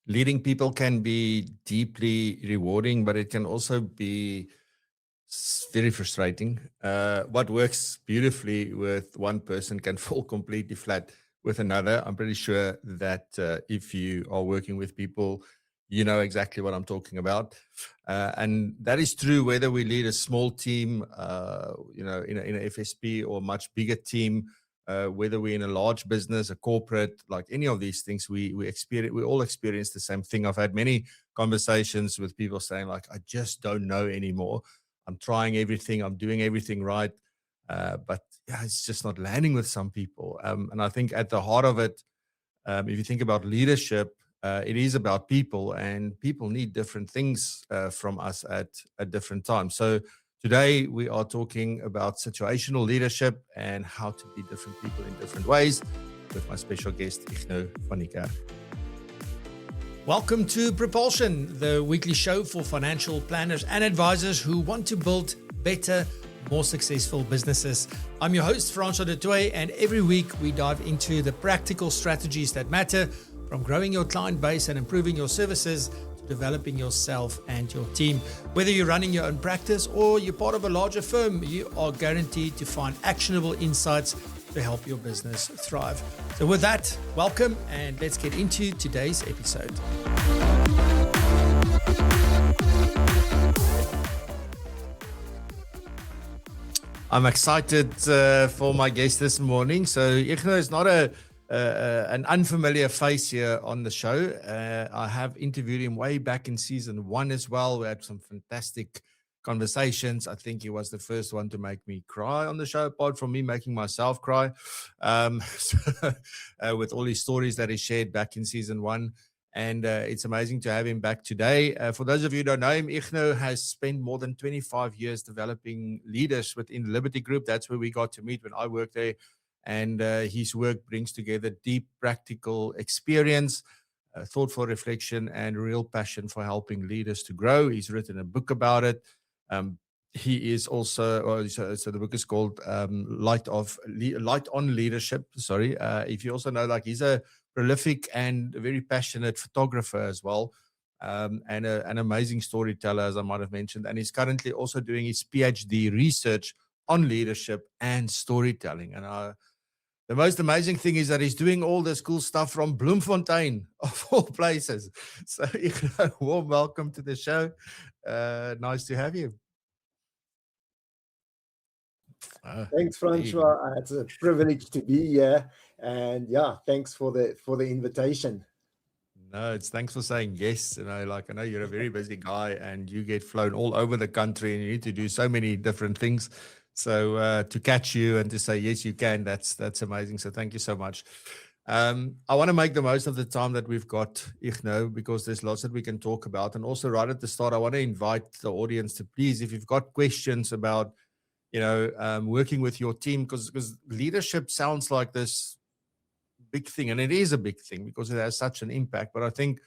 Leading people can be deeply rewarding, but it can also be very frustrating. What works beautifully with one person can fall completely flat with another. I'm pretty sure that if you are working with people, you know exactly what I'm talking about. And that is true whether we lead a small team, in a FSP or much bigger team, whether we're in a large business, a corporate, like any of these things, we all experience the same thing. I've had many conversations with people saying like, I just don't know anymore. I'm trying everything. I'm doing everything right. But yeah, it's just not landing with some people. And I think at the heart of it, if you think about leadership, it is about people, and people need different things from us at different times. So today we are talking about situational leadership and how to lead different people in different ways with my special guest, Igno van Niekerk. Welcome to PROpulsion, the weekly show for financial planners and advisors who want to build better, more successful businesses. I'm your host, Francois du Toit, and every week we dive into the practical strategies that matter, from growing your client base and improving your services to developing yourself and your team. Whether you're running your own practice or you're part of a larger firm, you are guaranteed to find actionable insights to help your business thrive. So with that, welcome, and let's get into today's episode. I'm excited for my guest this morning. So Igno is not an unfamiliar face here on the show. I have interviewed him way back in season 1 as well. We had some fantastic conversations. I think he was the first one to make me cry on the show, apart from me making myself cry, with all his stories that he shared back in season 1. And it's amazing to have him back today. For those of you who don't know him, Igno has spent more than 25 years developing leaders within the Liberty Group. That's where we got to meet when I worked there. And his work brings together deep practical experience, thoughtful reflection, and real passion for helping leaders to grow. He's written a book about it. He is also, so the book is called Light on Leadership. Sorry. If you also know, like, he's a prolific and very passionate photographer as well, and an amazing storyteller, as I might have mentioned. And he's currently also doing his PhD research on leadership and storytelling. And the most amazing thing is that he's doing all this cool stuff from Bloemfontein, of all places. So, warm welcome to the show. Nice to have you. Thanks, Francois. It's a privilege to be here, and yeah, thanks for the invitation. No, thanks for saying yes. I know you're a very busy guy, and you get flown all over the country, and you need to do so many different things. So to catch you and to say yes, you can. That's amazing. So thank you so much. I want to make the most of the time that we've got, Igno, because there's lots that we can talk about. And also, right at the start, I want to invite the audience to please, if you've got questions about, working with your team, because leadership sounds like this big thing, and it is a big thing because it has such an impact. But I think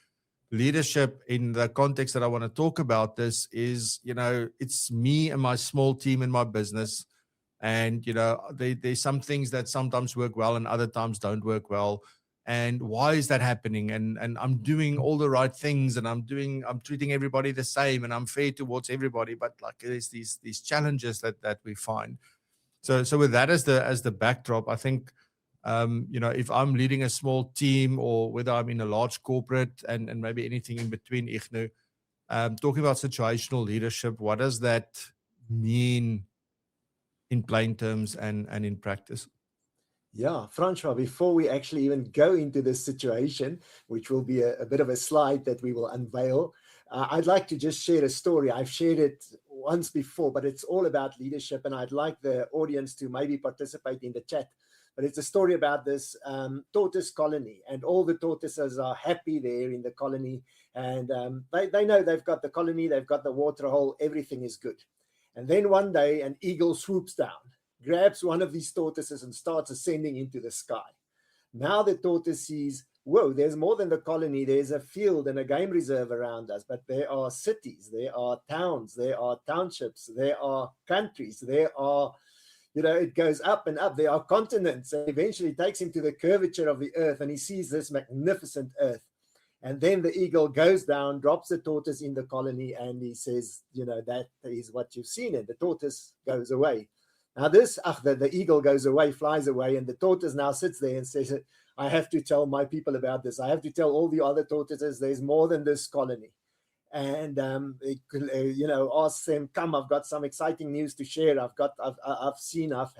leadership in the context that I want to talk about this is, it's me and my small team in my business. And, there's some things that sometimes work well and other times don't work well. And why is that happening? And I'm doing all the right things, and I'm treating everybody the same, and I'm fair towards everybody. But like, there's these challenges that we find. So with that as the backdrop, I think, if I'm leading a small team or whether I'm in a large corporate and maybe anything in between, Igno, talking about situational leadership, what does that mean in plain terms and in practice? Yeah, Francois, before we actually even go into this situation, which will be a bit of a slide that we will unveil, I'd like to just share a story. I've shared it once before, but it's all about leadership, and I'd like the audience to maybe participate in the chat. But it's a story about this tortoise colony, and all the tortoises are happy there in the colony, and they know they've got the colony, they've got the water hole, everything is good. And then one day an eagle swoops down, grabs one of these tortoises and starts ascending into the sky. Now the tortoise sees, whoa, there's more than the colony. There's a field and a game reserve around us, but there are cities, there are towns, there are townships, there are countries, there are, it goes up and up. There are continents, and eventually takes him to the curvature of the earth, and he sees this magnificent earth. And then the eagle goes down, drops the tortoise in the colony, and he says, that is what you've seen. And the tortoise goes away. Now the eagle goes away, flies away, and the tortoise now sits there and says, I have to tell my people about this. I have to tell all the other tortoises there's more than this colony. And asks them, come, I've got some exciting news to share. I've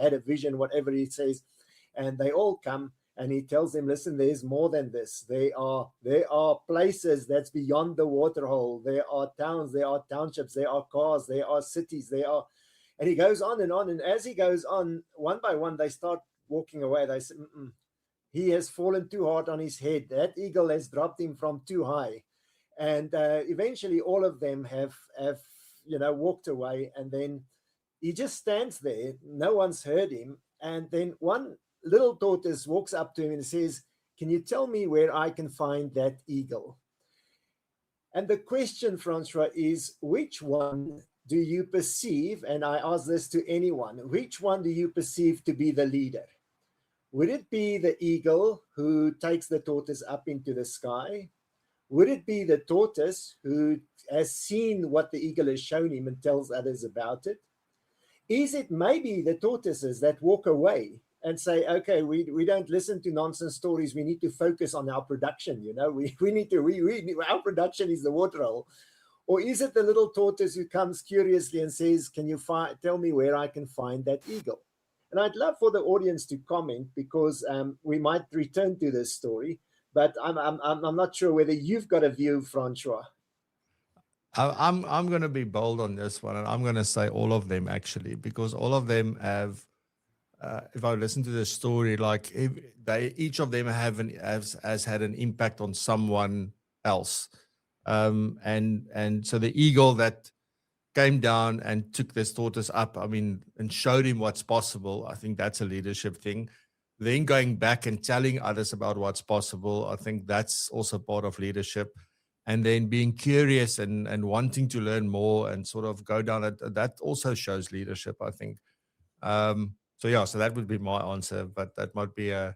had a vision, whatever he says. And they all come. And he tells them, listen, there's more than this. There are places that's beyond the waterhole. There are towns, there are townships, there are cars, there are cities, and he goes on. And as he goes on, one by one, they start walking away. They say, he has fallen too hard on his head. That eagle has dropped him from too high. And eventually all of them have walked away. And then he just stands there. No one's heard him. And then one little tortoise walks up to him and says, can you tell me where I can find that eagle? And the question, Francois, is which one do you perceive, and I ask this to anyone, which one do you perceive to be the leader? Would it be the eagle who takes the tortoise up into the sky? Would it be the tortoise who has seen what the eagle has shown him and tells others about it? Is it maybe the tortoises that walk away and say, okay, we don't listen to nonsense stories. We need to focus on our production. Our production is the waterhole. Or is it the little tortoise who comes curiously and says, can you tell me where I can find that eagle? And I'd love for the audience to comment, because we might return to this story, but I'm not sure whether you've got a view, Francois. I'm going to be bold on this one, and I'm going to say all of them, actually, because all of them have, if I listen to the story, like each of them has had an impact on someone else. And so the eagle that came down and took this tortoise up, and showed him what's possible, I think that's a leadership thing. Then going back and telling others about what's possible, I think that's also part of leadership. And then being curious and wanting to learn more and sort of go down it, that also shows leadership, I think. So that would be my answer, but that might be a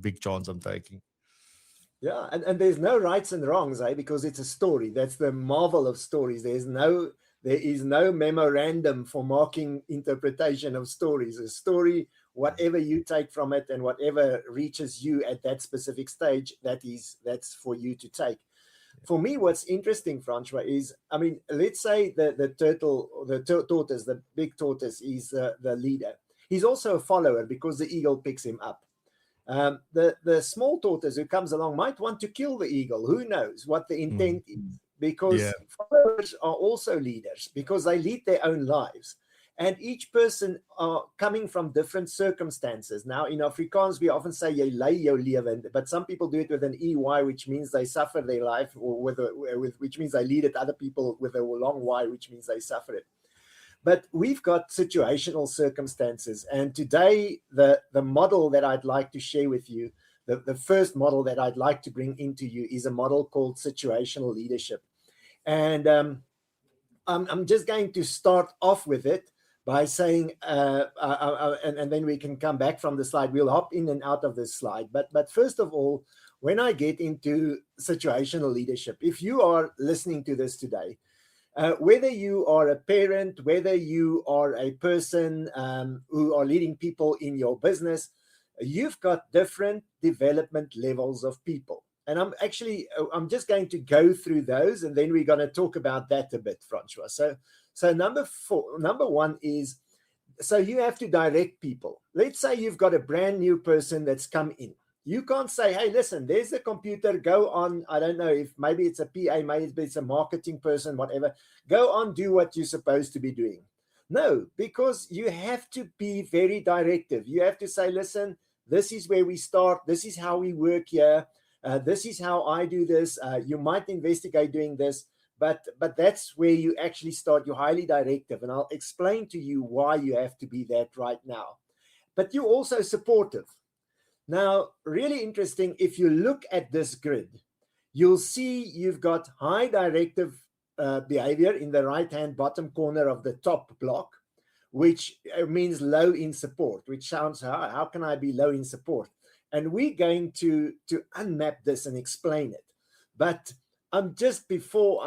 big chance I'm taking. Yeah, and there's no rights and wrongs, because it's a story. That's the marvel of stories. There is no memorandum for marking interpretation of stories. A story, whatever you take from it and whatever reaches you at that specific stage, that's for you to take. For me, what's interesting, Francois, is, let's say the tortoise, the big tortoise, is the leader. He's also a follower because the eagle picks him up. The small tortoise who comes along might want to kill the eagle. Who knows what the intent is? Because followers are also leaders, because they lead their own lives. And each person are coming from different circumstances. Now, in Afrikaans, we often say, jy lei jou lewe, but some people do it with an EY, which means they suffer their life, or which means they lead it. Other people with a long Y, which means they suffer it. But we've got situational circumstances. And today, the model that I'd like to share with you, the first model that I'd like to bring into you, is a model called situational leadership. And I'm just going to start off with it by saying, and then we can come back from the slide. We'll hop in and out of this slide. But first of all, when I get into situational leadership, if you are listening to this today, whether you are a parent, whether you are a person who are leading people in your business, you've got different development levels of people. And I'm just going to go through those, and then we're going to talk about that a bit, Francois. So number one is, so you have to direct people. Let's say you've got a brand new person that's come in. You can't say, hey, listen, there's the computer, go on. I don't know if maybe it's a PA, maybe it's a marketing person, whatever. Go on, do what you're supposed to be doing. No, because you have to be very directive. You have to say, listen, this is where we start. This is how we work here. This is how I do this. You might investigate doing this, but that's where you actually start. You're highly directive, and I'll explain to you why you have to be that right now. But you're also supportive. Now, really interesting, if you look at this grid, you'll see you've got high directive behavior in the right-hand bottom corner of the top block, which means low in support, which sounds, how can I be low in support? And we're going to unmap this and explain it. But just before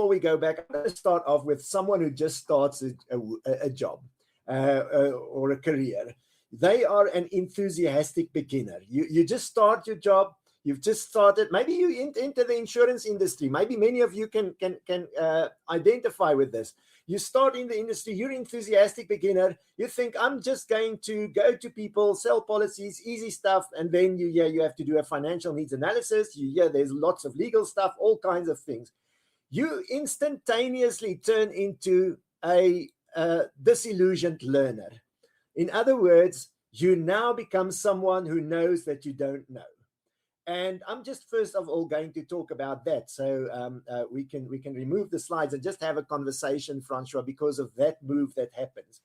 we go back, I'm going to start off with someone who just starts a job or a career. They are an enthusiastic beginner. You just start your job. You've just started. Maybe you enter the insurance industry. Maybe many of you can identify with this. You start in the industry. You're an enthusiastic beginner. You think, I'm just going to go to people, sell policies, easy stuff, and then you have to do a financial needs analysis. There's lots of legal stuff, all kinds of things. You instantaneously turn into a disillusioned learner. In other words, you now become someone who knows that you don't know. And I'm just first of all going to talk about that. So we can remove the slides and just have a conversation, Francois, because of that move that happens.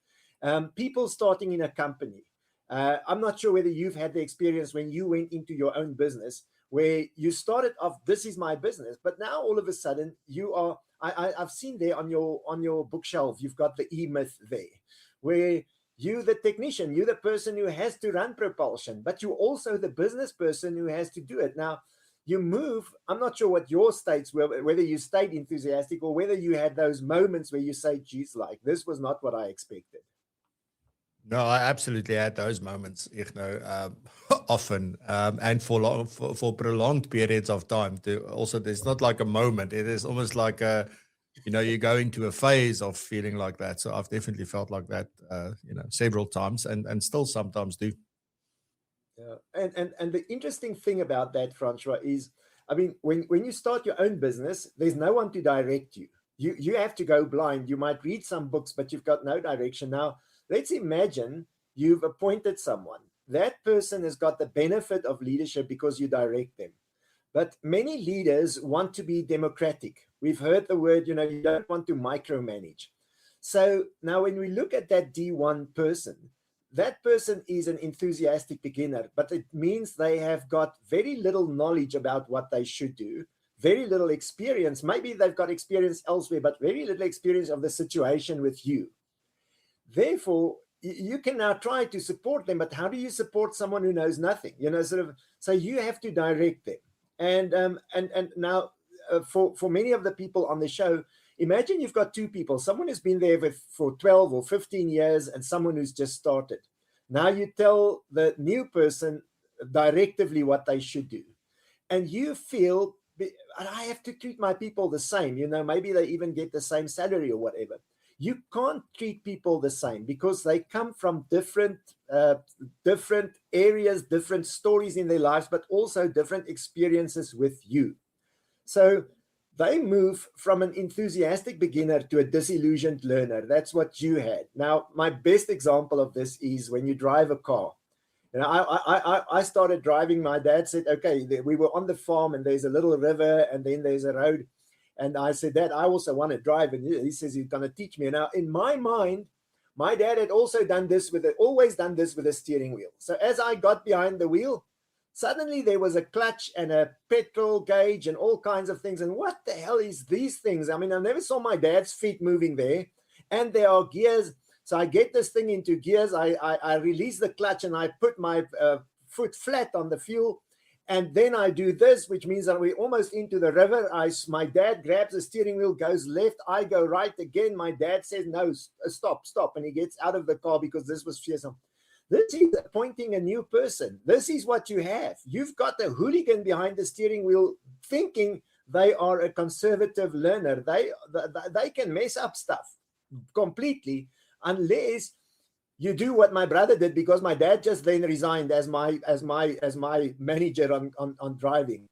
People starting in a company. I'm not sure whether you've had the experience when you went into your own business where you started off, this is my business, but now all of a sudden you are, I've seen there on your bookshelf, you've got the E-Myth there, where you, the technician, you're the person who has to run PROpulsion, but you're also the business person who has to do it. Now, you move, I'm not sure what your states were, whether you stayed enthusiastic or whether you had those moments where you say, geez, like, this was not what I expected. No, I absolutely had those moments, Igno, often, and for prolonged periods of time. Also, there's not like a moment. It is almost like you go into a phase of feeling like that. So I've definitely felt like that, several times, and still sometimes do. Yeah, and the interesting thing about that, Francois, is, I mean, when you start your own business, there's no one to direct you. You have to go blind. You might read some books, but you've got no direction. Now, let's imagine you've appointed someone. That person has got the benefit of leadership because you direct them. But many leaders want to be democratic. We've heard the word, you don't want to micromanage. So now when we look at that D1 person, that person is an enthusiastic beginner, but it means they have got very little knowledge about what they should do, very little experience. Maybe they've got experience elsewhere, but very little experience of the situation with you. Therefore, you can now try to support them, but how do you support someone who knows nothing? So you have to direct them. And now for many of the people on the show, imagine you've got two people, someone who's been there for 12 or 15 years and someone who's just started. Now you tell the new person directively what they should do. And you feel, I have to treat my people the same, maybe they even get the same salary or whatever. You can't treat people the same because they come from different areas, different stories in their lives, but also different experiences with you. So they move from an enthusiastic beginner to a disillusioned learner. That's what you had. Now, my best example of this is when you drive a car. I started driving. My dad said, okay, we were on the farm and there's a little river and then there's a road. And I said, Dad, I also want to drive. And he says, he's going to teach me. Now, in my mind, my dad had also always done this with a steering wheel. So as I got behind the wheel, suddenly there was a clutch and a petrol gauge and all kinds of things. And what the hell is these things? I mean, I never saw my dad's feet moving there. And there are gears. So I get this thing into gears. I release the clutch and I put my foot flat on the fuel. And then I do this, which means that we're almost into the river. My dad grabs the steering wheel, goes left. I go right again. My dad says, no, stop. And he gets out of the car because this was fearsome. This is appointing a new person. This is what you have. You've got a hooligan behind the steering wheel thinking they are a conservative learner. They can mess up stuff completely unless you do what my brother did, because my dad just then resigned as my manager on driving.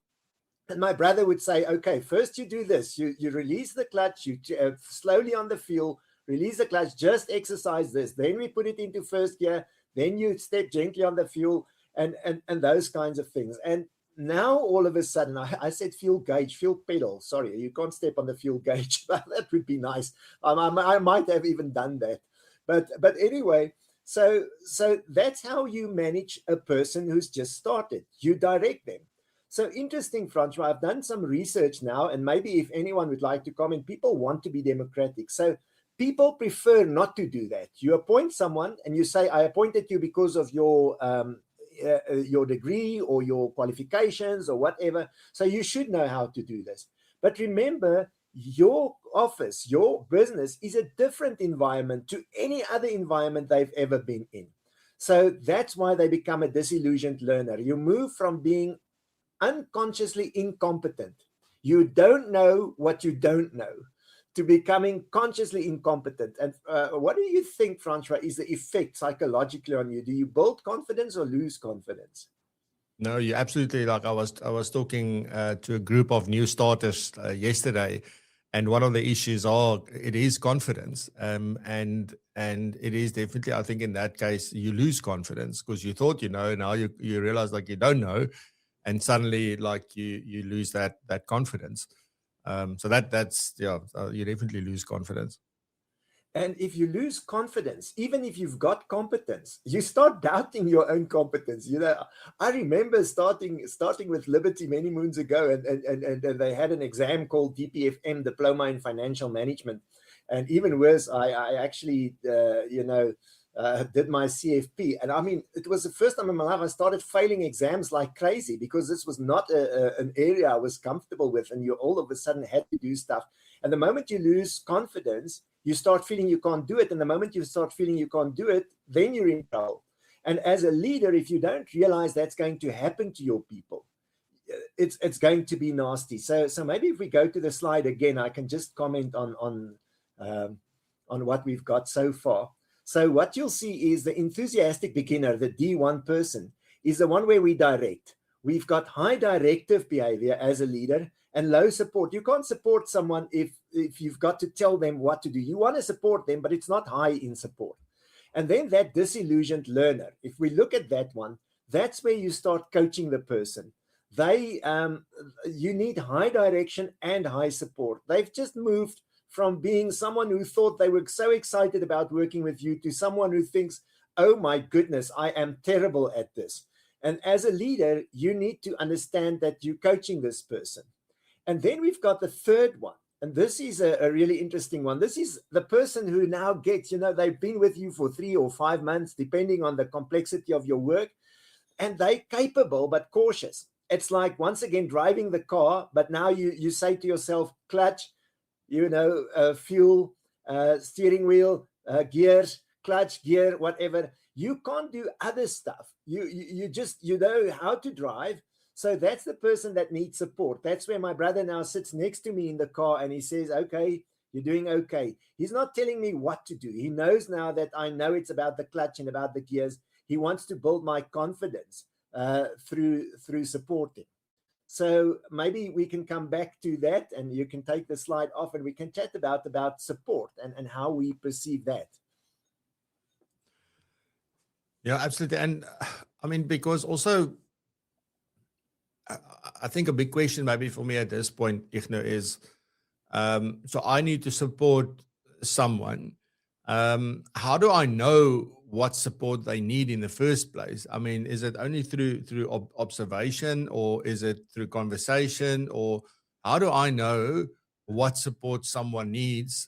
And my brother would say, okay, first you do this, you release the clutch, you slowly on the fuel, release the clutch, just exercise this. Then we put it into first gear, then you step gently on the fuel and those kinds of things. And now all of a sudden, I said fuel gauge, fuel pedal. Sorry, you can't step on the fuel gauge. That would be nice. I might have even done that. But anyway, so that's how you manage a person who's just started. You direct them. So interesting, Francois. I've done some research now, and maybe if anyone would like to comment, people want to be democratic. So people prefer not to do that. You appoint someone and you say, I appointed you because of your your degree or your qualifications or whatever. So you should know how to do this. But remember, your office, your business is a different environment to any other environment they've ever been in. So that's why they become a disillusioned learner. You move from being unconsciously incompetent, you don't know what you don't know, to becoming consciously incompetent. And what do you think, Francois, is the effect psychologically on you? Do you build confidence or lose confidence? No, you absolutely, like I was talking to a group of new starters yesterday, and one of the issues it is confidence, and it is definitely, I think in that case you lose confidence because you thought you know, now you realize like you don't know, and suddenly like you lose that confidence. So that's you definitely lose confidence. And if you lose confidence, even if you've got competence, you start doubting your own competence. You know, I remember starting with Liberty many moons ago, and they had an exam called DPFM, Diploma in Financial Management. And even worse, I actually, did my CFP. And I mean, it was the first time in my life I started failing exams like crazy, because this was not an area I was comfortable with. And you all of a sudden had to do stuff. And the moment you lose confidence, you start feeling you can't do it. And the moment you start feeling you can't do it, then you're in trouble. And as a leader, if you don't realize that's going to happen to your people, it's going to be nasty. So maybe if we go to the slide again, I can just comment on what we've got so far. So what you'll see is the enthusiastic beginner, the D1 person, is the one where we direct. We've got high directive behavior as a leader and low support. You can't support someone if you've got to tell them what to do. You want to support them, but it's not high in support. And then that disillusioned learner, if we look at that one, that's where you start coaching the person. You need high direction and high support. They've just moved from being someone who thought they were so excited about working with you to someone who thinks, oh my goodness, I am terrible at this. And as a leader, you need to understand that you're coaching this person. And then we've got the third one. And this is a really interesting one. This is the person who now gets, they've been with you for 3 or 5 months, depending on the complexity of your work. And they're capable, but cautious. It's like, once again, driving the car, but now you say to yourself, clutch, fuel, steering wheel, gears, clutch, gear, whatever. You can't do other stuff. You know how to drive. So that's the person that needs support. That's where my brother now sits next to me in the car and he says, okay, you're doing okay. He's not telling me what to do. He knows now that I know it's about the clutch and about the gears. He wants to build my confidence through supporting. So maybe we can come back to that, and you can take the slide off and we can chat about support and how we perceive that. Yeah, absolutely. And I mean, because also, I think a big question maybe for me at this point, Igno, is so I need to support someone. How do I know what support they need in the first place? I mean, is it only through observation, or is it through conversation, or how do I know what support someone needs?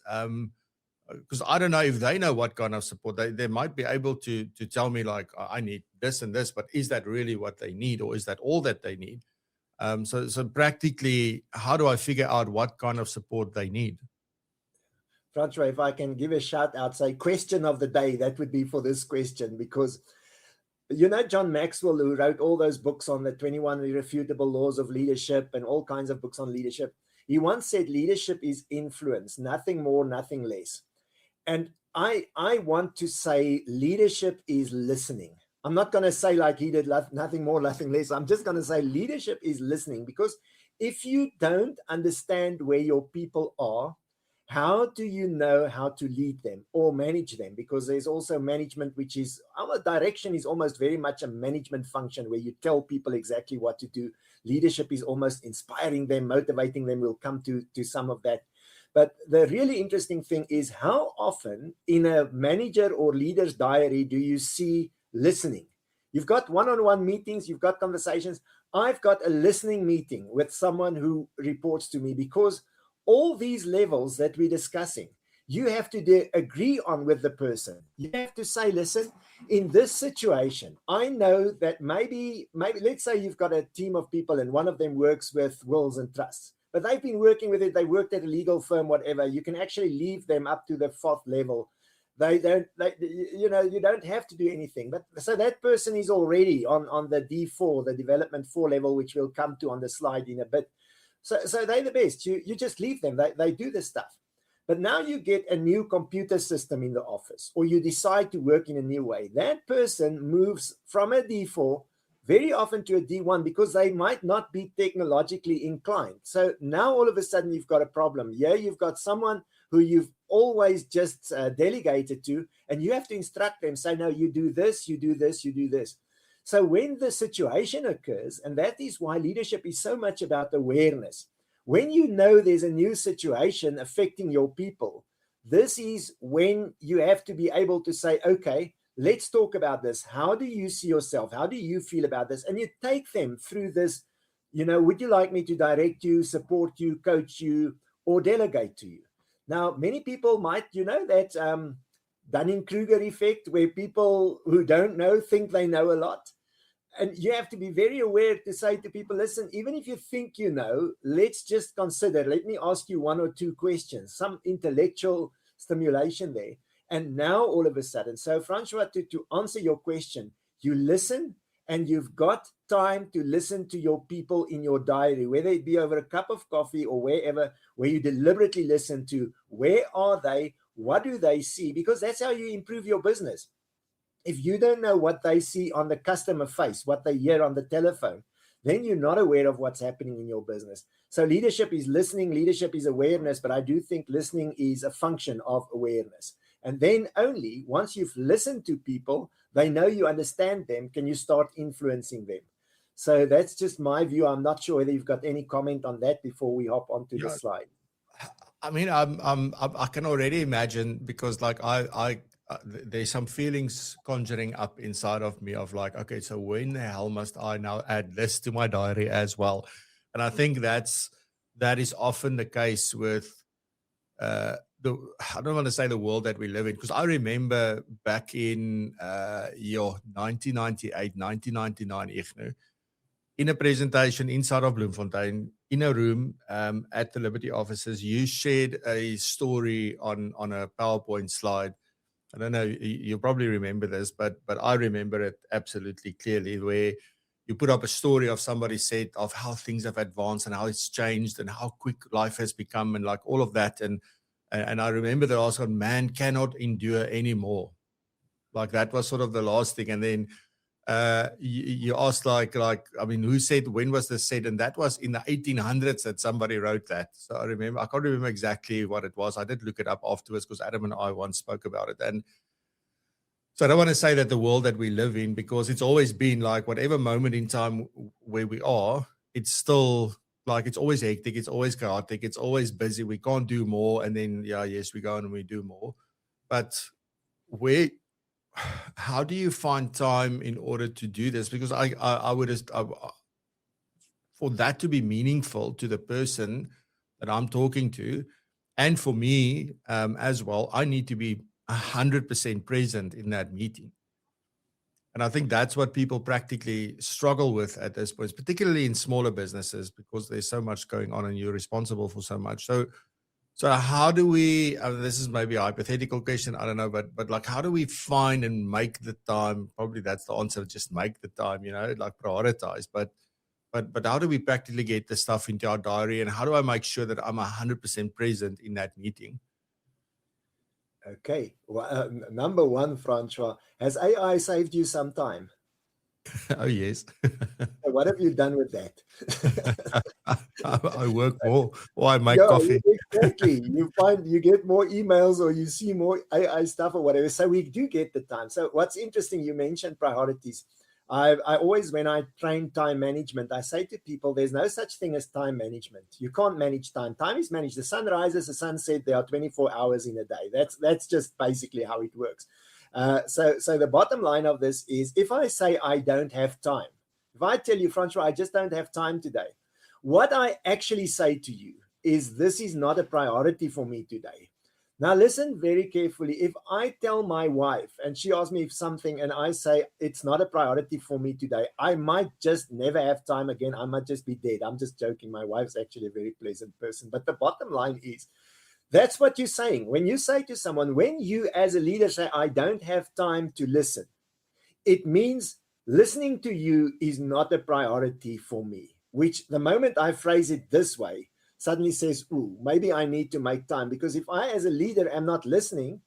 Because I don't know if they know what kind of support they might be able to tell me, like, I need this and this, but is that really what they need, or is that all that they need? So practically, how do I figure out what kind of support they need? Francois, if I can give a shout out, say question of the day, that would be for this question, because John Maxwell, who wrote all those books on the 21 irrefutable laws of leadership and all kinds of books on leadership, he once said leadership is influence, nothing more, nothing less. And I want to say leadership is listening. I'm not going to say like he did, nothing more, nothing less. I'm just going to say leadership is listening, because if you don't understand where your people are, how do you know how to lead them or manage them? Because there's also management, which is, our direction is almost very much a management function where you tell people exactly what to do. Leadership is almost inspiring them, motivating them. We'll come to some of that. But the really interesting thing is, how often in a manager or leader's diary do you see listening? You've got one-on-one meetings, you've got conversations. I've got a listening meeting with someone who reports to me, because all these levels that we're discussing, you have to agree on with the person. You have to say, listen, in this situation, I know that maybe let's say you've got a team of people and one of them works with wills and trusts, but they've been working with it. They worked at a legal firm, whatever. You can actually leave them up to the 4th level. You don't have to do anything. But so that person is already on the D4, the development 4 level, which we'll come to on the slide in a bit. So they're the best. You just leave them. They do the stuff. But now you get a new computer system in the office, or you decide to work in a new way. That person moves from a D4 very often to a D1 because they might not be technologically inclined. So now all of a sudden you've got a problem. Yeah, you've got someone who you've always just delegated to, and you have to instruct them, say, no, you do this, you do this, you do this. So when the situation occurs, and that is why leadership is so much about awareness. When you know there's a new situation affecting your people, this is when you have to be able to say, okay, let's talk about this. How do you see yourself? How do you feel about this? And you take them through this, would you like me to direct you, support you, coach you, or delegate to you? Now, many people might, that Dunning-Kruger effect, where people who don't know think they know a lot. And you have to be very aware to say to people, listen, even if you think you know, let's just consider, let me ask you 1 or 2 questions, some intellectual stimulation there. And now all of a sudden, so Francois, to answer your question, you listen, and you've got time to listen to your people in your diary, whether it be over a cup of coffee or wherever, where you deliberately listen to where are they, what do they see, because that's how you improve your business. If you don't know what they see on the customer face, what they hear on the telephone, then you're not aware of what's happening in your business. So leadership is listening, leadership is awareness, but I do think listening is a function of awareness. And then only once you've listened to people, they know you understand them, can you start influencing them. So that's just my view. I'm not sure whether you've got any comment on that before we hop onto the slide. I mean, I can already imagine, because like there's some feelings conjuring up inside of me of like, okay, so when the hell must I now add this to my diary as well? And I think that is often the case with I don't want to say the world that we live in, because I remember back in 1998, 1999, Igno, in a presentation inside of Bloemfontein, in a room at the Liberty offices, you shared a story on a PowerPoint slide. I don't know, you probably remember this, but I remember it absolutely clearly, where you put up a story of somebody said of how things have advanced and how it's changed and how quick life has become and like all of that. And I remember that I was on, man cannot endure anymore. Like that was sort of the last thing. And then you asked like, I mean, who said, when was this said? And that was in the 1800s that somebody wrote that. So I can't remember exactly what it was. I did look it up afterwards because Adam and I once spoke about it. And so I don't want to say that the world that we live in, because it's always been like whatever moment in time where we are, it's still like, it's always hectic. It's always chaotic. It's always busy. We can't do more. And then, yes, we go and we do more. But how do you find time in order to do this? Because I would for that to be meaningful to the person that I'm talking to, and for me as well, I need to be 100% present in that meeting. And I think that's what people practically struggle with at this point, particularly in smaller businesses, because there's so much going on and you're responsible for so much. So how do we, this is maybe a hypothetical question, I don't know, but like, how do we find and make the time? Probably that's the answer, just make the time, like prioritize. But how do we practically get the stuff into our diary, and how do I make sure that I'm 100% present in that meeting? Okay. Well, number one, Francois, has AI saved you some time? Oh, yes. What have you done with that? I work more, or I make coffee. Exactly. You get more emails, or you see more AI stuff or whatever. So we do get the time. So what's interesting, you mentioned priorities. I always, when I train time management, I say to people, there's no such thing as time management. You can't manage time. Time is managed. The sun rises, the sun sets, there are 24 hours in a day. That's just basically how it works. So the bottom line of this is, if I say I don't have time, if I tell you, Francois, I just don't have time today, what I actually say to you is, this is not a priority for me today. Now, listen very carefully. If I tell my wife and she asks me if something and I say it's not a priority for me today, I might just never have time again. I might just be dead. I'm just joking. My wife's actually a very pleasant person. But the bottom line is, that's what you're saying. When you say to someone, when you as a leader say, I don't have time to listen, it means listening to you is not a priority for me, which the moment I phrase it this way, suddenly says, ooh, maybe I need to make time. Because if I, as a leader, am not listening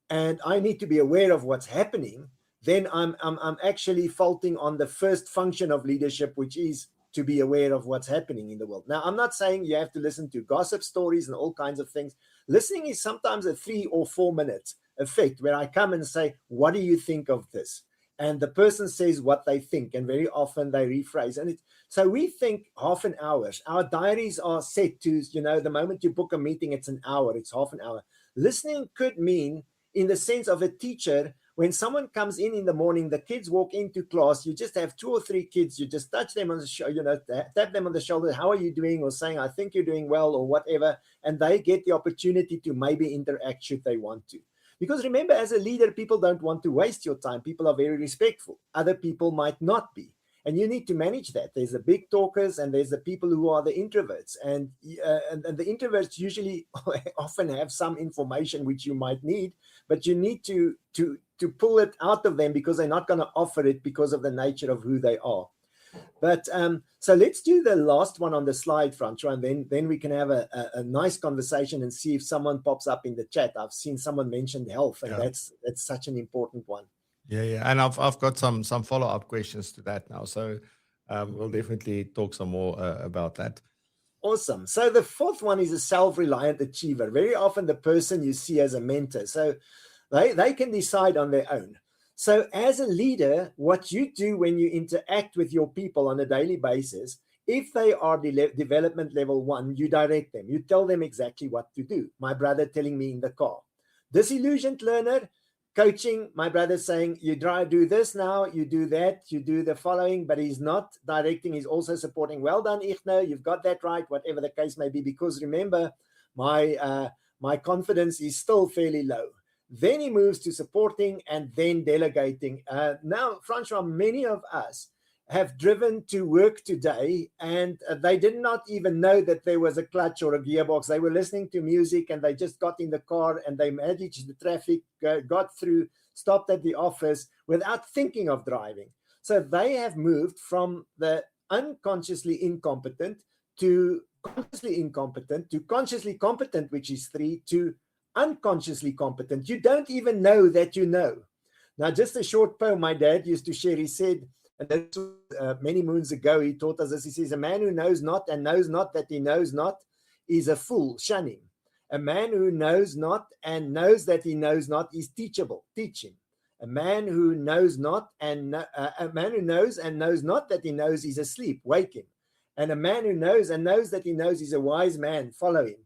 and I need to be aware of what's happening, then I'm actually faulting on the first function of leadership, which is to be aware of what's happening in the world. Now, I'm not saying you have to listen to gossip stories and all kinds of things. Listening is sometimes a 3 or 4 minute effect where I come and say, what do you think of this? And the person says what they think, and very often they rephrase. And so we think half an hour. Our diaries are set to, the moment you book a meeting, it's an hour, it's half an hour. Listening could mean, in the sense of a teacher, when someone comes in the morning, the kids walk into class, you just have 2 or 3 kids, you just touch them on the shoulder, tap them on the shoulder, how are you doing? Or saying, I think you're doing well, or whatever. And they get the opportunity to maybe interact should they want to. Because remember, as a leader, people don't want to waste your time. People are very respectful. Other people might not be. And you need to manage that. There's the big talkers and there's the people who are the introverts. And the introverts usually often have some information which you might need, but you need to pull it out of them because they're not going to offer it because of the nature of who they are. But so let's do the last one on the slide, Francois, and then we can have a nice conversation and see if someone pops up in the chat. I've seen someone mention health, and that's such an important one. Yeah. And I've got some follow-up questions to that now. So we'll definitely talk some more about that. Awesome. So the fourth one is a self-reliant achiever. Very often the person you see as a mentor. So they can decide on their own. So as a leader, what you do when you interact with your people on a daily basis, if they are development level 1, you direct them. You tell them exactly what to do. My brother telling me in the car. Disillusioned learner, coaching, my brother saying, you do this now, you do that, you do the following, but he's not directing, he's also supporting. Well done, Igno, you've got that right, whatever the case may be, because remember, my confidence is still fairly low. Then he moves to supporting and then delegating. Now, Francois, many of us have driven to work today and they did not even know that there was a clutch or a gearbox. They were listening to music and they just got in the car and they managed the traffic, got through, stopped at the office without thinking of driving. So they have moved from the unconsciously incompetent to consciously incompetent to consciously competent, which is 3, to unconsciously competent. You don't even know that you know. Now, just a short poem my dad used to share. He said, and this was many moons ago, he taught us this. He says, a man who knows not and knows not that he knows not is a fool, shun him. A man who knows not and knows that he knows not is teachable, teach him. A man who knows not and knows not that he knows is asleep, wake him. And a man who knows and knows that he knows is a wise man, follow him.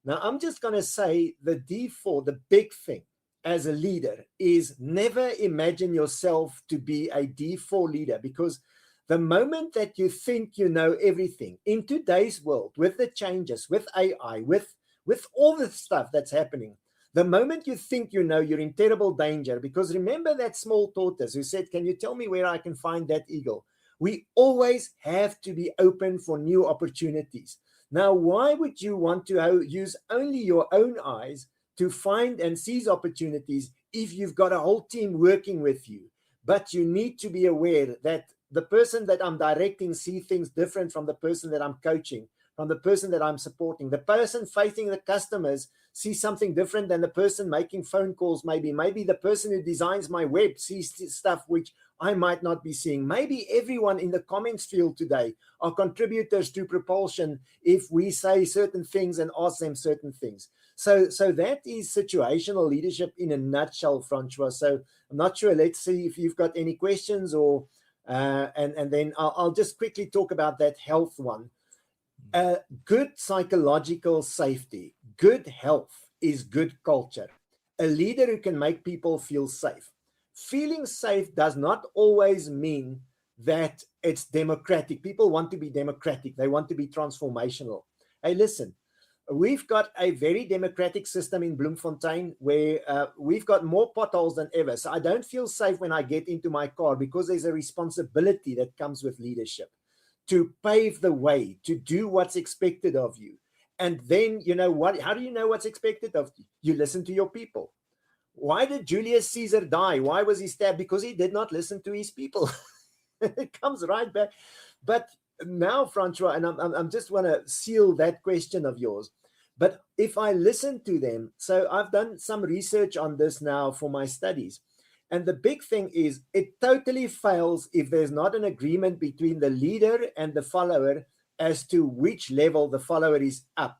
Now, I'm just going to say the D4, the big thing as a leader is never imagine yourself to be a D4 leader, because the moment that you think you know everything in today's world, with the changes, with AI, with all the stuff that's happening, the moment you think you know, you're in terrible danger. Because remember that small tortoise who said, can you tell me where I can find that eagle? We always have to be open for new opportunities. Now, why would you want to use only your own eyes to find and seize opportunities if you've got a whole team working with you? But you need to be aware that the person that I'm directing sees things different from the person that I'm coaching, from the person that I'm supporting. The person facing the customers sees something different than the person making phone calls. Maybe the person who designs my web sees stuff which I might not be seeing. Maybe everyone in the comments field today are contributors to PROpulsion if we say certain things and ask them certain things. So that is situational leadership in a nutshell, Francois. So I'm not sure. Let's see if you've got any questions, or and then I'll just quickly talk about that health one. Good psychological safety, good health is good culture. A leader who can make people feel safe. Feeling safe does not always mean that it's democratic. People want to be democratic. They want to be transformational. Hey, listen, we've got a very democratic system in Bloemfontein where we've got more potholes than ever. So I don't feel safe when I get into my car, because there's a responsibility that comes with leadership to pave the way, to do what's expected of you. And then, you know what? How do you know what's expected of you? You listen to your people. Why did Julius Caesar die? Why was he stabbed? Because he did not listen to his people. It comes right back. But now, Francois, and I'm just want to seal that question of yours. But if I listen to them, so I've done some research on this now for my studies. And the big thing is it totally fails if there's not an agreement between the leader and the follower as to which level the follower is at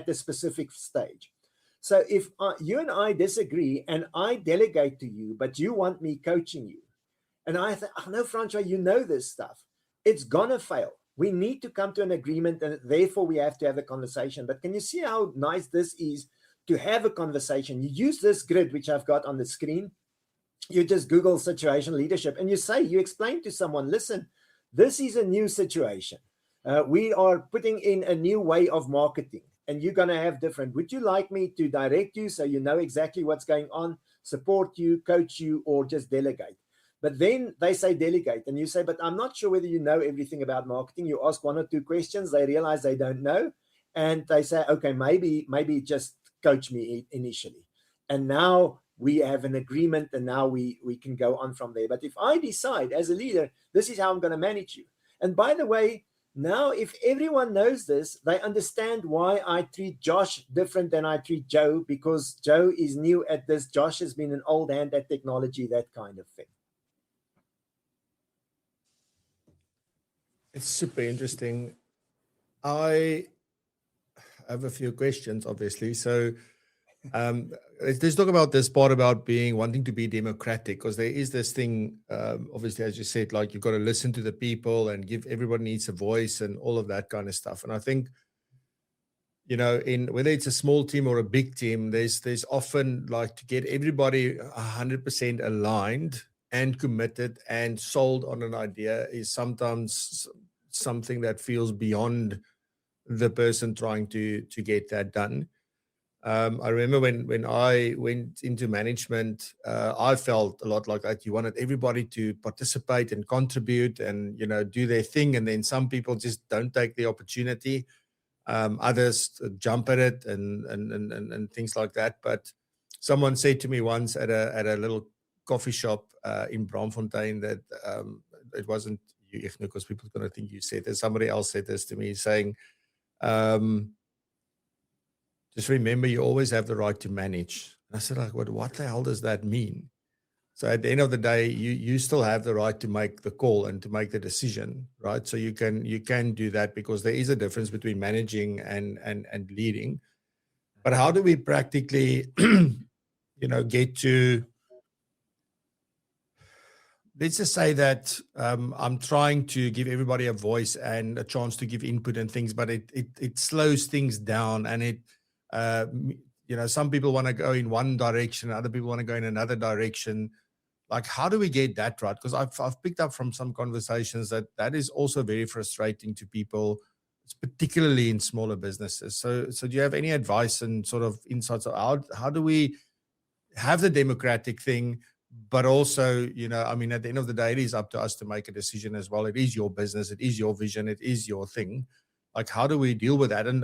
the specific stage. So if you and I disagree and I delegate to you, but you want me coaching you, and I think, oh, no, Francois, you know this stuff, it's gonna fail. We need to come to an agreement, and therefore we have to have a conversation. But can you see how nice this is to have a conversation? You use this grid, which I've got on the screen. You just Google situational leadership, and you explain to someone, listen, this is a new situation. We are putting in a new way of marketing, and you're going to have different. Would you like me to direct you so you know exactly what's going on, support you, coach you, or just delegate? But then they say delegate, and you say, but I'm not sure whether you know everything about marketing. You ask 1 or 2 questions, they realize they don't know, and they say, okay, maybe just coach me initially. And now we have an agreement, and now we can go on from there. But if I decide as a leader, this is how I'm going to manage you. And by the way, now if everyone knows this, they understand why I treat Josh different than I treat Joe, because Joe is new at this. Josh has been an old hand at technology, that kind of thing. It's super interesting. I have a few questions, obviously. So let's talk about this part about wanting to be democratic, because there is this thing, obviously, as you said, like you've got to listen to the people and everybody needs a voice and all of that kind of stuff. And I think, you know, whether it's a small team or a big team, there's often like to get everybody 100% aligned and committed and sold on an idea is sometimes something that feels beyond the person trying to get that done. I remember when I went into management, I felt a lot like that. You wanted everybody to participate and contribute and, you know, do their thing. And then some people just don't take the opportunity. Others jump at it and things like that. But someone said to me once at a little coffee shop in Braamfontein that it wasn't you, Igno, because people are going to think you said this. Somebody else said this to me, saying, just remember, you always have the right to manage. And I said, like, what the hell does that mean? So at the end of the day, you still have the right to make the call and to make the decision, right? So you can do that, because there is a difference between managing and leading. But how do we practically, you know, get to, let's just say that I'm trying to give everybody a voice and a chance to give input and things, but it slows things down, and you know, some people want to go in one direction, other people want to go in another direction. Like, how do we get that right? Because I've picked up from some conversations that is also very frustrating to people, particularly in smaller businesses. So do you have any advice and sort of insights on how do we have the democratic thing, but also, you know, I mean, at the end of the day, it is up to us to make a decision as well. It is your business, it is your vision, it is your thing. Like, how do we deal with that? And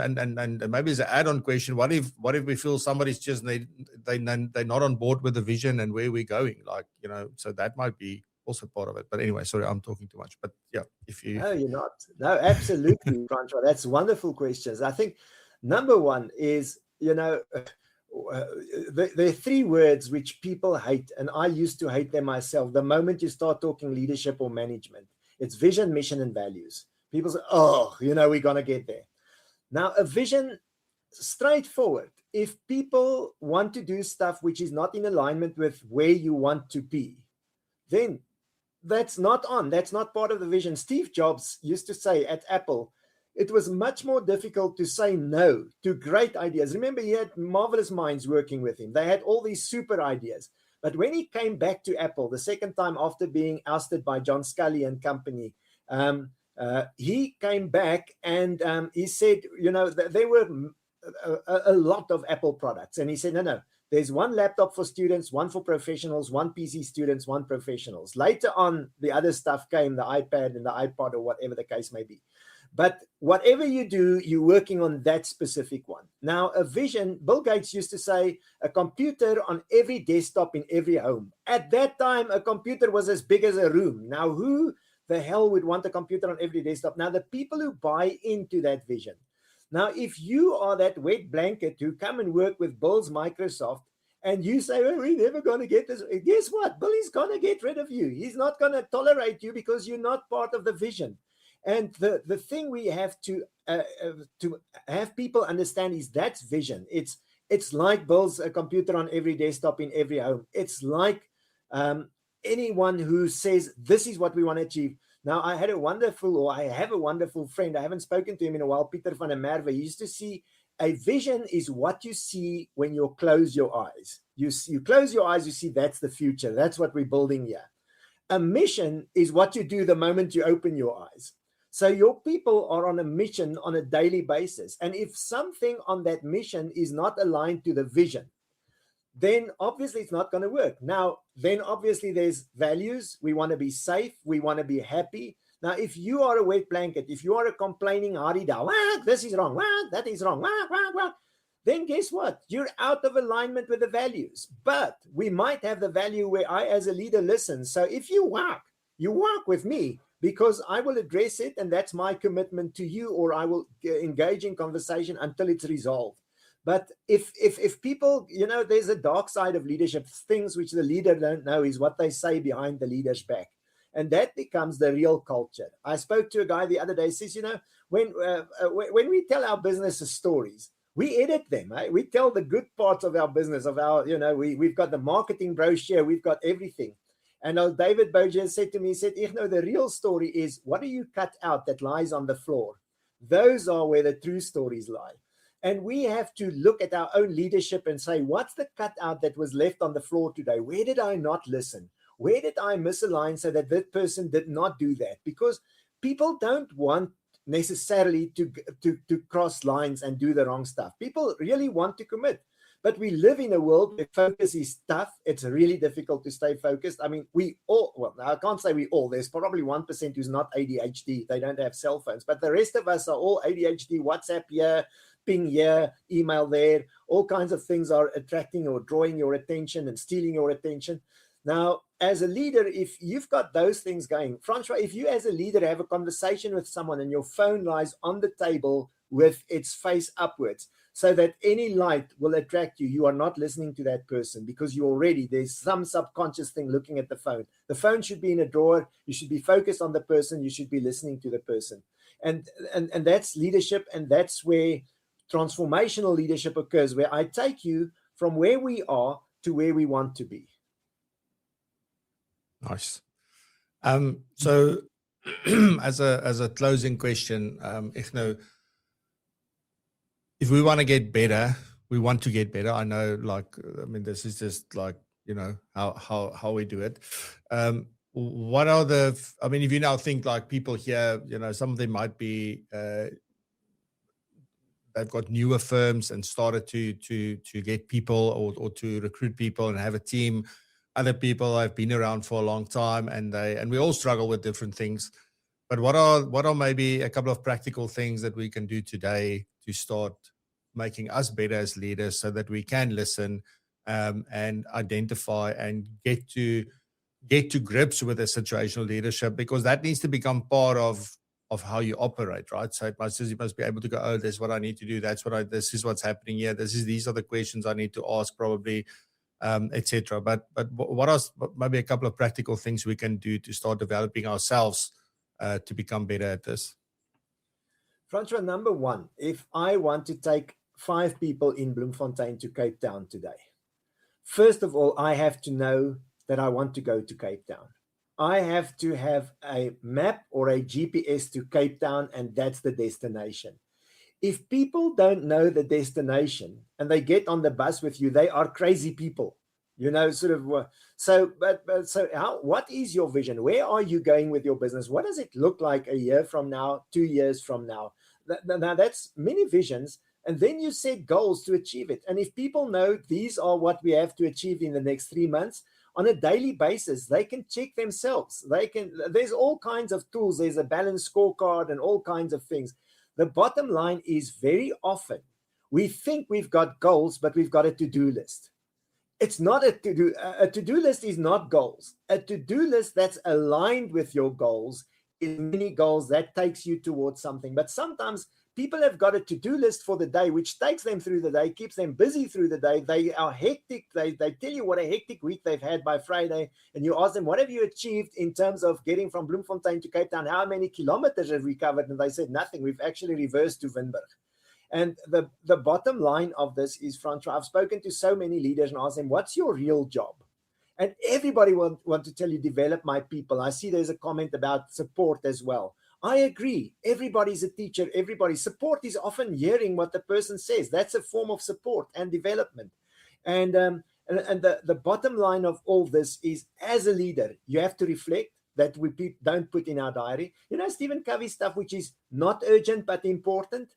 maybe as an add-on question, what if we feel somebody's just they're not on board with the vision and where we're going? Like, you know, so that might be also part of it. But anyway, sorry, I'm talking too much. But yeah, if you No, you're not. No, absolutely, Francois. That's wonderful questions. I think number one is, you know, there are 3 words which people hate, and I used to hate them myself. The moment you start talking leadership or management, it's vision, mission, and values. People say, oh, you know, we're going to get there. Now, a vision, straightforward. If people want to do stuff which is not in alignment with where you want to be, then that's not part of the vision. Steve Jobs used to say at Apple, it was much more difficult to say no to great ideas. Remember, he had marvelous minds working with him. They had all these super ideas. But when he came back to Apple the second time after being ousted by John Scully and company, he came back and he said, you know, there were a lot of Apple products. And he said, no, there's one laptop for students, one for professionals, one PC students, one professionals. Later on, the other stuff came, the iPad and the iPod or whatever the case may be. But whatever you do, you're working on that specific one. Now, a vision, Bill Gates used to say, a computer on every desktop in every home. At that time, a computer was as big as a room. Now, who the hell would want a computer on every desktop? Now, the people who buy into that vision. Now, if you are that wet blanket who come and work with Bill's Microsoft, and you say, well, we're never going to get this, guess what? Bill is going to get rid of you. He's not going to tolerate you because you're not part of the vision. And the thing we have to have people understand is that's vision. It's like Bill's a computer on every desktop in every home. It's like anyone who says, this is what we want to achieve. Now, I have a wonderful friend. I haven't spoken to him in a while, Pieter van der Merwe. He used to see a vision is what you see when you close your eyes. You close your eyes, you see that's the future. That's what we're building here. A mission is what you do the moment you open your eyes. So your people are on a mission on a daily basis. And if something on that mission is not aligned to the vision, then obviously it's not going to work. Now, then obviously there's values. We want to be safe. We want to be happy. Now, if you are a wet blanket, if you are a complaining hardy-dow, this is wrong, that is wrong, then guess what? You're out of alignment with the values. But we might have the value where I, as a leader, listen. So if you walk with me because I will address it, and that's my commitment to you, or I will engage in conversation until it's resolved. But if people, there's a dark side of leadership. Things which the leader don't know is what they say behind the leader's back. And that becomes the real culture. I spoke to a guy the other day, says, when we tell our businesses stories, we edit them. Right? We tell the good parts of our business, we've got the marketing brochure, we've got everything. And David Boger said to me, he said, Igno, the real story is, what do you cut out that lies on the floor? Those are where the true stories lie. And we have to look at our own leadership and say, what's the cutout that was left on the floor today? Where did I not listen? Where did I misalign so that that person did not do that? Because people don't want necessarily to cross lines and do the wrong stuff. People really want to commit. But we live in a world where focus is tough. It's really difficult to stay focused. I mean, we all, well, I can't say we all. There's probably 1% who's not ADHD. They don't have cell phones. But the rest of us are all ADHD, WhatsApp here, ping here, email there. All kinds of things are attracting or drawing your attention and stealing your attention. Now, as a leader, if you've got those things going, Francois, if you as a leader have a conversation with someone and your phone lies on the table with its face upwards so that any light will attract you, you are not listening to that person because there's some subconscious thing looking at the phone. The phone should be in a drawer. You should be focused on the person. You should be listening to the person. And that's leadership. And that's where transformational leadership occurs, where I take you from where we are to where we want to be. Nice. So as a closing question, Igno, if we want to get better, we want to get better. I know, this is just how we do it. What are if you now think like people here, some of them might be, they've got newer firms and started to get people or to recruit people and have a team. Other people have been around for a long time, and we all struggle with different things. But what are maybe a couple of practical things that we can do today to start making us better as leaders, so that we can listen and identify and get to grips with the situational leadership, because that needs to become part of how you operate, right? So you must be able to go, this is what I need to do. This is what's happening here. These are the questions I need to ask, probably. Etc. But what else? Maybe a couple of practical things we can do to start developing ourselves to become better at this. Francois, number one, if I want to take 5 people in Bloemfontein to Cape Town today, first of all, I have to know that I want to go to Cape Town. I have to have a map or a GPS to Cape Town, and that's the destination. If people don't know the destination and they get on the bus with you, they are crazy people, So what is your vision? Where are you going with your business? What does it look like a year from now, 2 years from now? Now, that's many visions. And then you set goals to achieve it. And if people know these are what we have to achieve in the next 3 months, on a daily basis, they can check themselves. There's all kinds of tools. There's a balanced scorecard and all kinds of things. The bottom line is very often we think we've got goals, but we've got a to-do list. It's not a to-do list is not goals. A to-do list that's aligned with your goals is mini goals that takes you towards something. But sometimes people have got a to-do list for the day, which takes them through the day, keeps them busy through the day. They are hectic. They tell you what a hectic week they've had by Friday. And you ask them, what have you achieved in terms of getting from Bloemfontein to Cape Town? How many kilometers have we covered? And they said, nothing. We've actually reversed to Windberg. And the bottom line of this is, Francois, I've spoken to so many leaders and asked them, what's your real job? And everybody want to tell you, develop my people. I see there's a comment about support as well. I agree. Everybody's a teacher. Support is often hearing what the person says. That's a form of support and development. And the bottom line of all this is, as a leader, you have to reflect that we don't put in our diary. You know, Stephen Covey stuff, which is not urgent but important.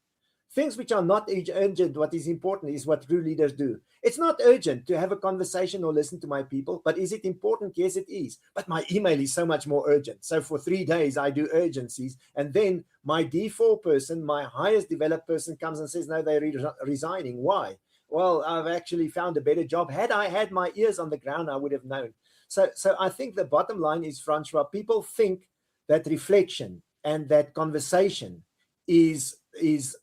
Things which are not urgent, what is important is what true leaders do. It's not urgent to have a conversation or listen to my people, but is it important? Yes, it is. But my email is so much more urgent. So for 3 days, I do urgencies. And then my D4 person, my highest developed person, comes and says, no, they're resigning. Why? Well, I've actually found a better job. Had I had my ears on the ground, I would have known. So I think the bottom line is, Francois, people think that reflection and that conversation is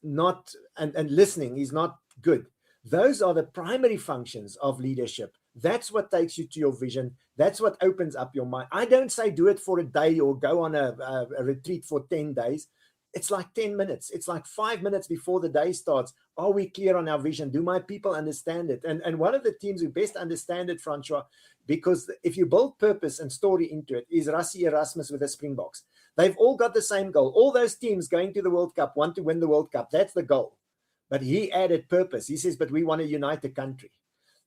not, and listening is not good. Those are the primary functions of leadership. That's what takes you to your vision. That's what opens up your mind. I don't say do it for a day or go on a retreat for 10 days. It's like 10 minutes. It's like 5 minutes before the day starts. Are we clear on our vision? Do my people understand it? And one of the teams who best understand it, Francois, because if you build purpose and story into it, is Rassie Erasmus with the Springboks. They've all got the same goal. All those teams going to the World Cup want to win the World Cup. That's the goal. But he added purpose. He says, but we want to unite the country.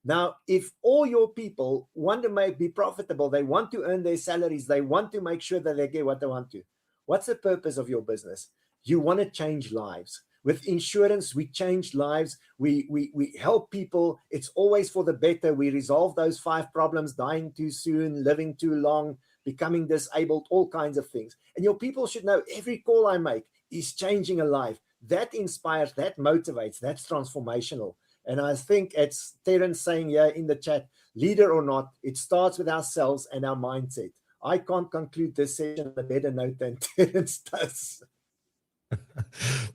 Now, if all your people want to be profitable, they want to earn their salaries, they want to make sure that they get what they want to. What's the purpose of your business? You want to change lives. With insurance, we change lives. We help people. It's always for the better. We resolve those 5 problems: dying too soon, living too long, becoming disabled, all kinds of things. And your people should know every call I make is changing a life. That inspires, that motivates, that's transformational. And I think it's Terence saying here in the chat, leader or not, it starts with ourselves and our mindset. I can't conclude this session on a better note than Terence does.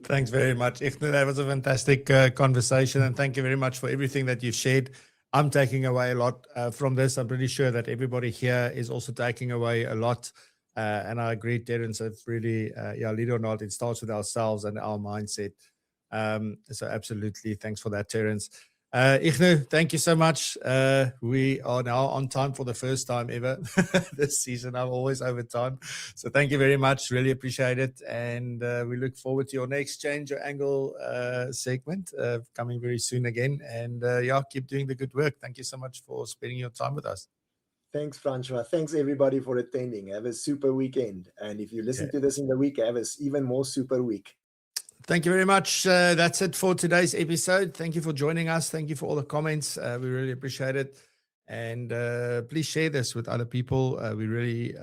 Thanks very much, Igno. That was a fantastic conversation, and thank you very much for everything that you've shared. I'm taking away a lot from this. I'm pretty sure that everybody here is also taking away a lot. And I agree, Terence, it's really, leader or not, it starts with ourselves and our mindset. So absolutely, thanks for that, Terence. Igno, thank you so much. We are now on time for the first time ever this season. I'm always over time. So thank you very much. Really appreciate it. And we look forward to your next Change Your Angle segment coming very soon again. And keep doing the good work. Thank you so much for spending your time with us. Thanks, Francois. Thanks, everybody, for attending. Have a super weekend. And if you listen to this in the week, have an even more super week. Thank you very much. That's it for today's episode. Thank you for joining us. Thank you for all the comments. We really appreciate it. And please share this with other people. We really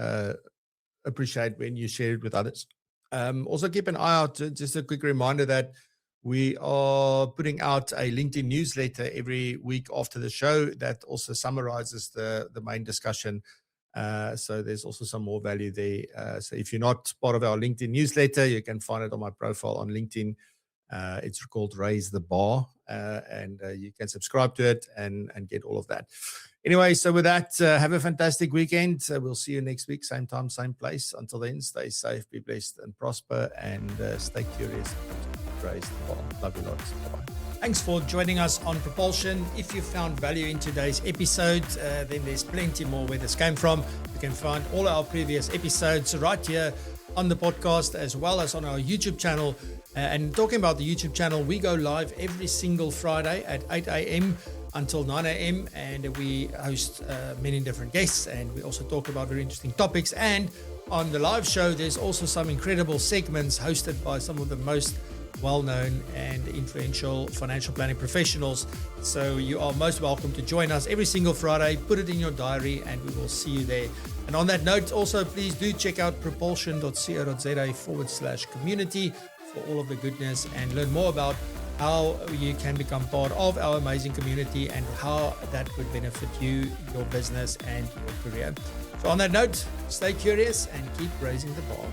appreciate when you share it with others. Also, keep an eye out. Just a quick reminder that we are putting out a LinkedIn newsletter every week after the show that also summarizes the main discussion. So there's also some more value there. So if you're not part of our LinkedIn newsletter, you can find it on my profile on LinkedIn. It's called Raise the Bar, and you can subscribe to it and get all of that. Anyway, so with that, have a fantastic weekend. We'll see you next week, same time, same place. Until then, stay safe, be blessed and prosper, and stay curious. Raise the bar. Love you lots. Bye-bye. Thanks for joining us on Propulsion. If you found value in today's episode, then there's plenty more where this came from. You can find all our previous episodes right here on the podcast, as well as on our YouTube channel. And talking about the YouTube channel, we go live every single Friday at 8 a.m. until 9 a.m. and we host many different guests, and we also talk about very interesting topics. And on the live show, there's also some incredible segments hosted by some of the most well-known and influential financial planning professionals. So you are most welcome to join us every single Friday. Put it in your diary and we will see you there. And on that note, also please do check out propulsion.co.za/community for all of the goodness and learn more about how you can become part of our amazing community and how that would benefit you, your business, and your career. So on that note, stay curious and keep raising the bar.